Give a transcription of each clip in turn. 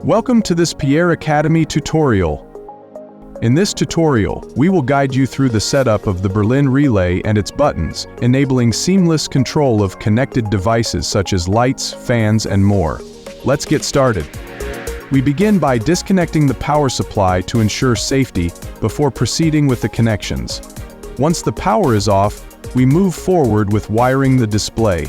Welcome to this PIERRE Academy tutorial. In this tutorial, we will guide you through the setup of the Berlin relay and its buttons, enabling seamless control of connected devices such as lights, fans, and more. Let's get started. We begin by disconnecting the power supply to ensure safety before proceeding with the connections. Once the power is off, we move forward with wiring the display.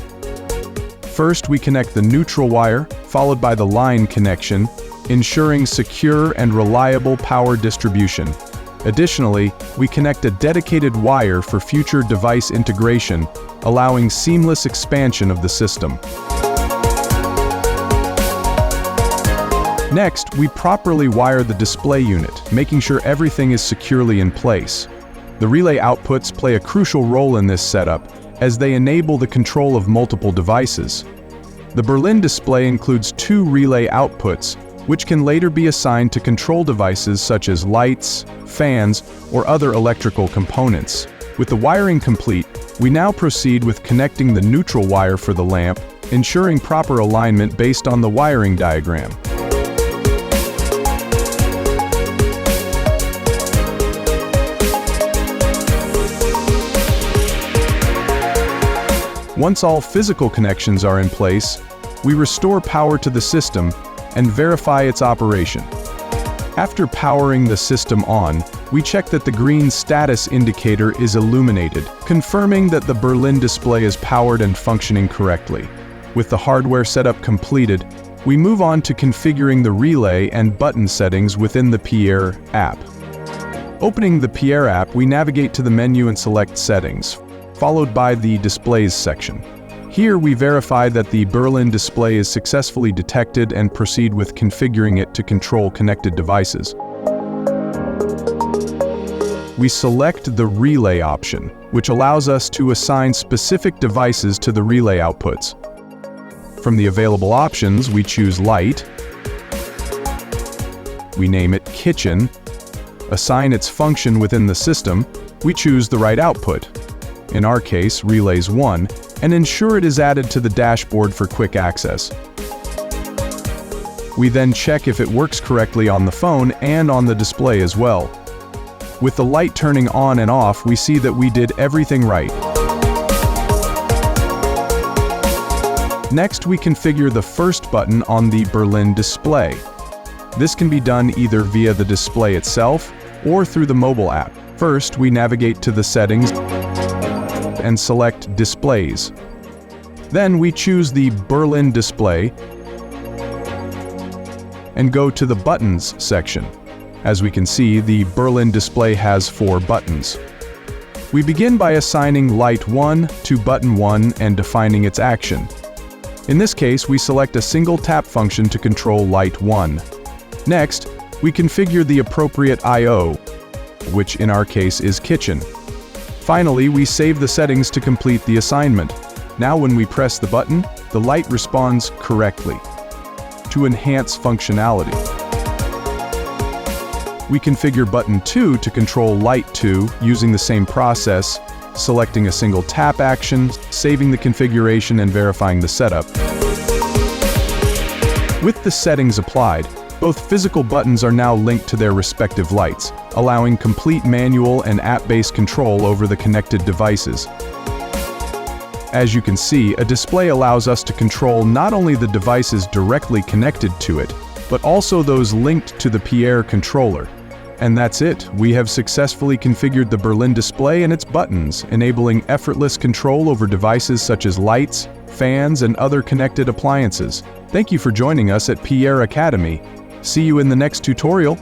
First, we connect the neutral wire, followed by the line connection, ensuring secure and reliable power distribution. Additionally, we connect a dedicated wire for future device integration, allowing seamless expansion of the system. Next, we properly wire the display unit, making sure everything is securely in place. The relay outputs play a crucial role in this setup, as they enable the control of multiple devices. The Berlin display includes two relay outputs, which can later be assigned to control devices such as lights, fans, or other electrical components. With the wiring complete, we now proceed with connecting the neutral wire for the lamp, ensuring proper alignment based on the wiring diagram. Once all physical connections are in place, we restore power to the system and verify its operation. After powering the system on, we check that the green status indicator is illuminated, confirming that the Berlin display is powered and functioning correctly. With the hardware setup completed, we move on to configuring the relay and button settings within the PIERRE app. Opening the PIERRE app, we navigate to the menu and select Settings, followed by the Displays section. Here we verify that the Berlin display is successfully detected and proceed with configuring it to control connected devices. We select the Relay option, which allows us to assign specific devices to the relay outputs. From the available options, we choose Light, we name it Kitchen, assign its function within the system, we choose the right output, in our case Relays 1, and ensure it is added to the dashboard for quick access. We then check if it works correctly on the phone and on the display as well. With the light turning on and off, we see that we did everything right. Next, we configure the first button on the Berlin display. This can be done either via the display itself or through the mobile app. First, we navigate to the settings and select Displays. Then we choose the Berlin display and go to the Buttons section. As we can see, the Berlin display has 4 buttons. We begin by assigning Light 1 to Button 1 and defining its action. In this case, we select a single tap function to control Light 1. Next, we configure the appropriate I/O, which in our case is Kitchen. Finally, we save the settings to complete the assignment. Now when we press the button, the light responds correctly. To enhance functionality, we configure button 2 to control Light 2 using the same process, selecting a single tap action, saving the configuration and verifying the setup. With the settings applied, both physical buttons are now linked to their respective lights, allowing complete manual and app-based control over the connected devices. As you can see, a display allows us to control not only the devices directly connected to it, but also those linked to the PIERRE controller. And that's it. We have successfully configured the Berlin display and its buttons, enabling effortless control over devices such as lights, fans, and other connected appliances. Thank you for joining us at PIERRE Academy. See you in the next tutorial.